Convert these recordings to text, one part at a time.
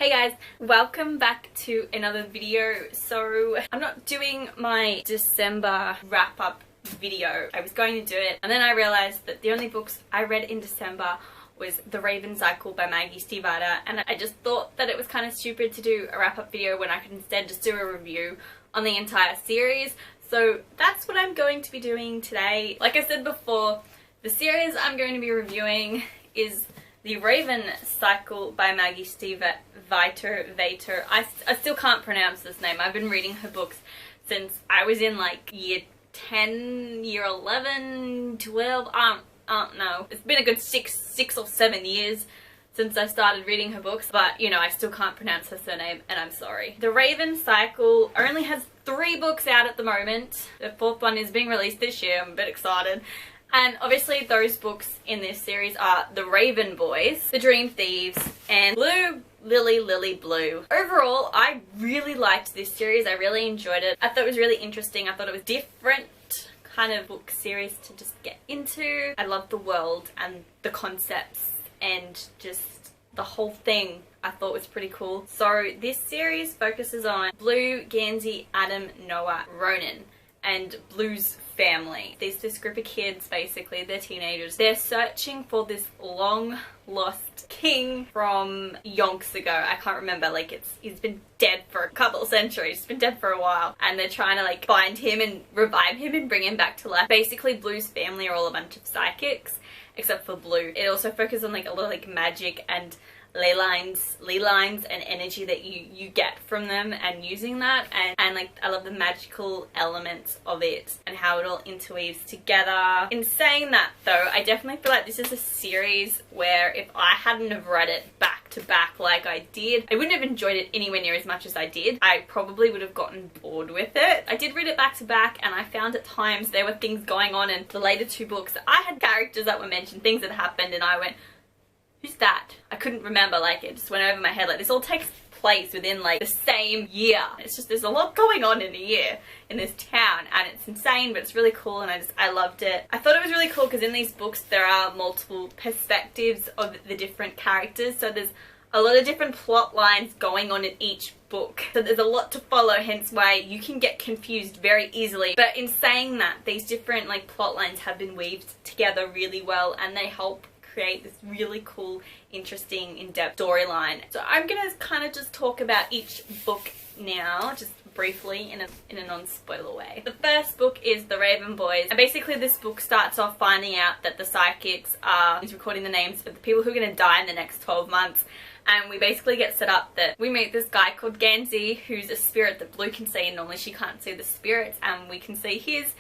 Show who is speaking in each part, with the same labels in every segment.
Speaker 1: Hey guys, welcome back to another video. So I'm not doing my December wrap-up video. I was going to do it and then I realized that the only books I read in December was The Raven Cycle by Maggie Stiefvater, and I just thought that it was kind of stupid to do a wrap-up video when I could instead just do a review on the entire series. So that's what I'm going to be doing today. Like I said before, the series I'm going to be reviewing is The Raven Cycle by Maggie Stiefvater. I still can't pronounce this name. I've been reading her books since I was in like year 10, year 11, 12, I don't know. It's been a good six or 7 years since I started reading her books, but you know, I still can't pronounce her surname and I'm sorry. The Raven Cycle only has 3 books out at the moment. The 4th one is being released this year. I'm a bit excited. And obviously those books in this series are The Raven Boys, The Dream Thieves, and Blue, Lily, Blue. Overall, I really liked this series. I really enjoyed it. I thought it was really interesting. I thought it was different kind of book series to just get into. I love the world and the concepts and just the whole thing I thought was pretty cool. So this series focuses on Blue, Gansey, Adam, Noah, Ronan, and Blue's family. There's this group of kids, basically, they're teenagers. They're searching for this long lost king from yonks ago. I can't remember, like he's been dead for a couple of centuries. He's been dead for a while. And they're trying to like find him and revive him and bring him back to life. Basically, Blue's family are all a bunch of psychics, except for Blue. It also focuses on like a lot of like magic and ley lines and energy that you get from them and using that, and like I love the magical elements of it and how it all interweaves together. In saying that though, I definitely feel like this is a series where if I hadn't have read it back to back like I did, I wouldn't have enjoyed it anywhere near as much as I did. I probably would have gotten bored with it. I did read it back to back and I found at times there were things going on in the later 2 books that I had characters that were mentioned, things that happened, and I went, who's that? I couldn't remember, like it just went over my head. Like this all takes place within like the same year. It's just there's a lot going on in a year in this town and it's insane, but it's really cool and I loved it. I thought it was really cool because in these books there are multiple perspectives of the different characters, so there's a lot of different plot lines going on in each book. So there's a lot to follow, hence why you can get confused very easily. But in saying that, these different like plot lines have been weaved together really well and they help create this really cool, interesting, in-depth storyline. So I'm gonna kind of just talk about each book now, just briefly in a non-spoiler way. The first book is The Raven Boys, and basically this book starts off finding out that the psychics are recording the names of the people who are gonna die in the next 12 months. And we basically get set up that we meet this guy called Gansey, who's a spirit that Blue can see, and normally she can't see the spirits, and we can see his.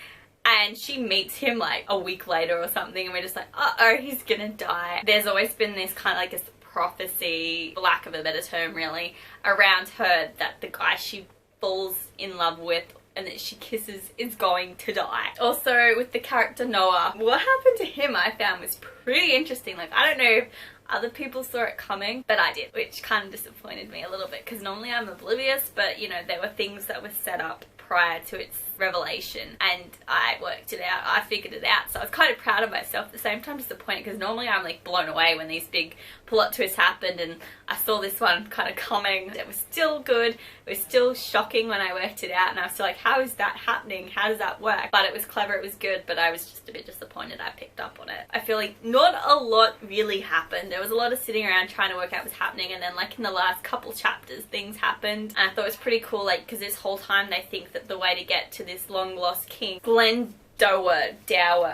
Speaker 1: And she meets him like a week later or something and we're just like, uh-oh, he's gonna die. There's always been this kind of like this prophecy, for lack of a better term really, around her that the guy she falls in love with and that she kisses is going to die. Also with the character Noah, what happened to him I found was pretty interesting. Like I don't know if other people saw it coming, but I did, which kind of disappointed me a little bit because normally I'm oblivious, but you know, there were things that were set up prior to its revelation and I worked it out, I figured it out, so I was kind of proud of myself, at the same time disappointed because normally I'm like blown away when these big plot twists happened, and I saw this one kind of coming. It was still good, it was still shocking when I worked it out and I was still like, how is that happening, how does that work? But it was clever, it was good, but I was just a bit disappointed I picked up on it. I feel like not a lot really happened. There was a lot of sitting around trying to work out what's happening, and then like in the last couple chapters things happened and I thought it was pretty cool, like because this whole time they think that the way to get to this long lost king, Dower,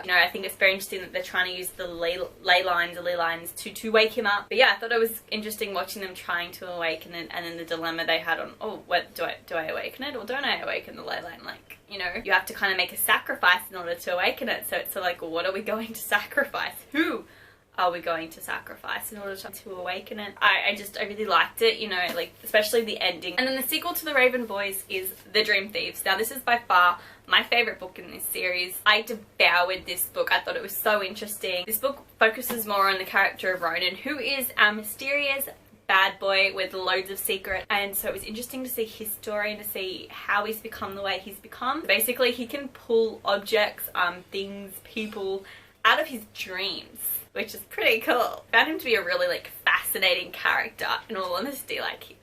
Speaker 1: you know, I think it's very interesting that they're trying to use the ley lines to wake him up. But yeah, I thought it was interesting watching them trying to awaken it, and then the dilemma they had on, oh, what do I awaken it or don't I awaken the ley line? Like, you know, you have to kind of make a sacrifice in order to awaken it. So it's like, what are we going to sacrifice? Who are we going to sacrifice in order to awaken it? I really liked it, you know, like especially the ending. And then the sequel to The Raven Boys is The Dream Thieves. Now this is by far my favourite book in this series. I devoured this book. I thought it was so interesting. This book focuses more on the character of Ronan, who is a mysterious bad boy with loads of secret, and so it was interesting to see his story and to see how he's become the way he's become. Basically he can pull objects, things, people out of his dreams, which is pretty cool. I found him to be a really like fascinating character, in all honesty. Like,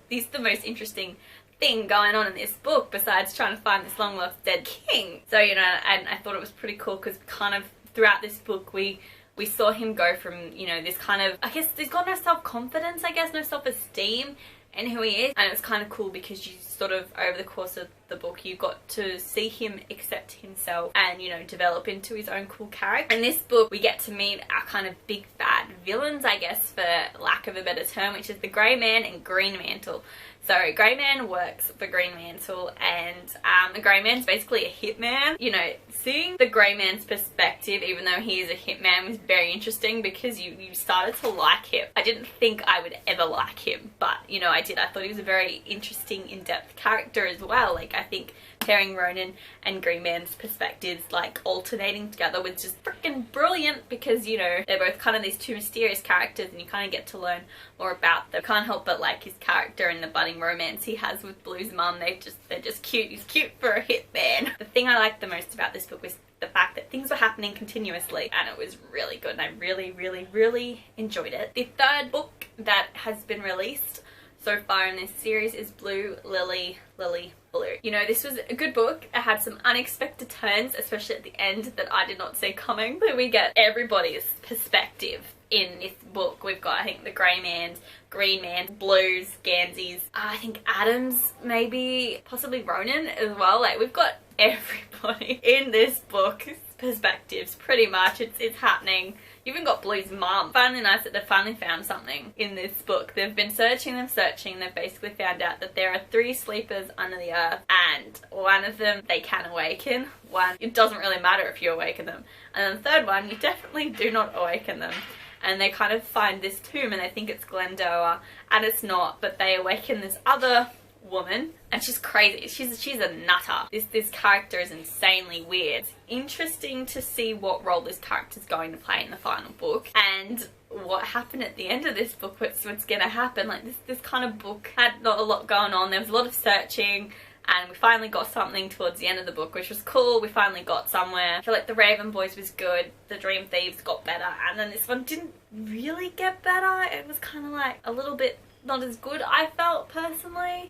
Speaker 1: he's the most interesting thing going on in this book besides trying to find this long lost dead king. So, you know, and I thought it was pretty cool because kind of throughout this book we saw him go from, you know, this kind of, I guess he's got no self-confidence, I guess, no self-esteem in who he is. And it was kind of cool because you sort of, over the course of the book, you got to see him accept himself and, you know, develop into his own cool character. In this book, we get to meet our kind of big bad villains, I guess, for lack of a better term, which is the Grey Man and Green Mantle. So Grey Man works for Green Mantle, and the Grey Man's basically a hitman. You know, seeing the Grey Man's perspective, even though he is a hitman, was very interesting because you started to like him. I didn't think I would ever like him, but, you know, I did. I thought he was a very interesting, in-depth character as well. Like, I think pairing Ronan and Green Man's perspectives, like, alternating together was just freaking brilliant because, you know, they're both kind of these two mysterious characters and you kind of get to learn more about them. Can't help but like his character and the budding romance he has with Blue's mum. They're just cute. He's cute for a hitman. The thing I liked the most about this book was the fact that things were happening continuously, and it was really good, and I really enjoyed it. The third book that has been released so far in this series is Blue, Lily, Lily, Blue. You know, this was a good book. It had some unexpected turns, especially at the end, that I did not see coming. But we get everybody's perspective in this book. We've got, I think, the Grey Man's, Green Man, Blues, Gansy's, I think Adams, maybe, possibly Ronan as well. Like, we've got everybody in this book perspectives, pretty much. It's happening. You even got Blue's mum. Finally nice that they've finally found something in this book. They've been searching, they've basically found out that there are 3 sleepers under the earth, and one of them they can awaken. One, it doesn't really matter if you awaken them. And then the third one, you definitely do not awaken them. And they kind of find this tomb and they think it's Glendower, and it's not, but they awaken this other woman, and she's crazy. She's a nutter. This character is insanely weird. It's interesting to see what role this character is going to play in the final book, and what happened at the end of this book, what's going to happen. Like, this kind of book had not a lot going on. There was a lot of searching, and we finally got something towards the end of the book, which was cool. We finally got somewhere. I feel like The Raven Boys was good, The Dream Thieves got better, and then this one didn't really get better. It was kind of like a little bit not as good, I felt, personally.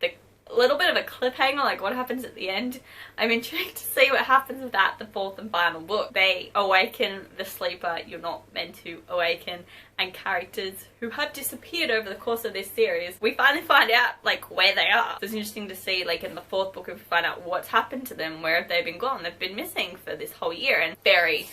Speaker 1: A little bit of a cliffhanger, like what happens at the end. I'm intrigued to see what happens with that, the 4th and final book. They awaken the sleeper you're not meant to awaken, and characters who have disappeared over the course of this series, we finally find out, like, where they are. So it's interesting to see, like, in the 4th book, if we find out what's happened to them, where have they been gone. They've been missing for this whole year, and very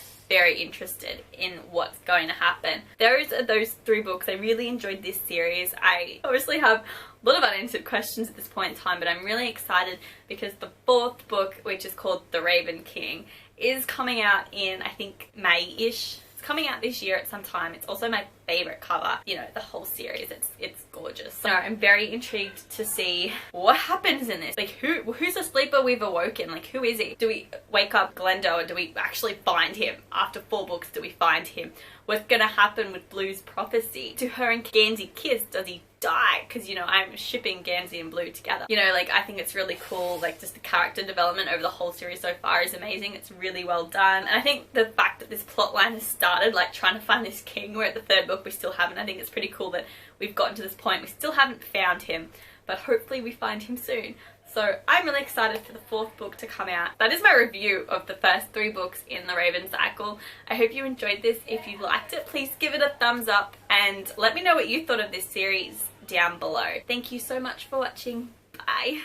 Speaker 1: interested in what's going to happen. Those are those 3 books. I really enjoyed this series. I obviously have a lot of unanswered questions at this point in time, but I'm really excited because the 4th book, which is called The Raven King, is coming out in, I think, May-ish. It's coming out this year at some time. It's also my favorite cover, you know, the whole series. It's gorgeous. So I'm very intrigued to see what happens in this. Like, who's the sleeper we've awoken? Like, who is he? Do we wake up Glendower? Do we actually find him? After 4 books, do we find him? What's gonna happen with Blue's prophecy? Do her and Gansy kiss? Does he die? Because, you know, I'm shipping Gansy and Blue together. You know, like, I think it's really cool. Like, just the character development over the whole series so far is amazing. It's really well done. And I think the fact that this plotline has started, like, trying to find this king, we're at the 3rd book, we still haven't. I think it's pretty cool that we've gotten to this point. We still haven't found him, but hopefully we find him soon. So I'm really excited for the 4th book to come out. That is my review of the first 3 books in the Raven cycle. I hope you enjoyed this. If you liked it, please give it a thumbs up and let me know what you thought of this series down below. Thank you so much for watching. Bye.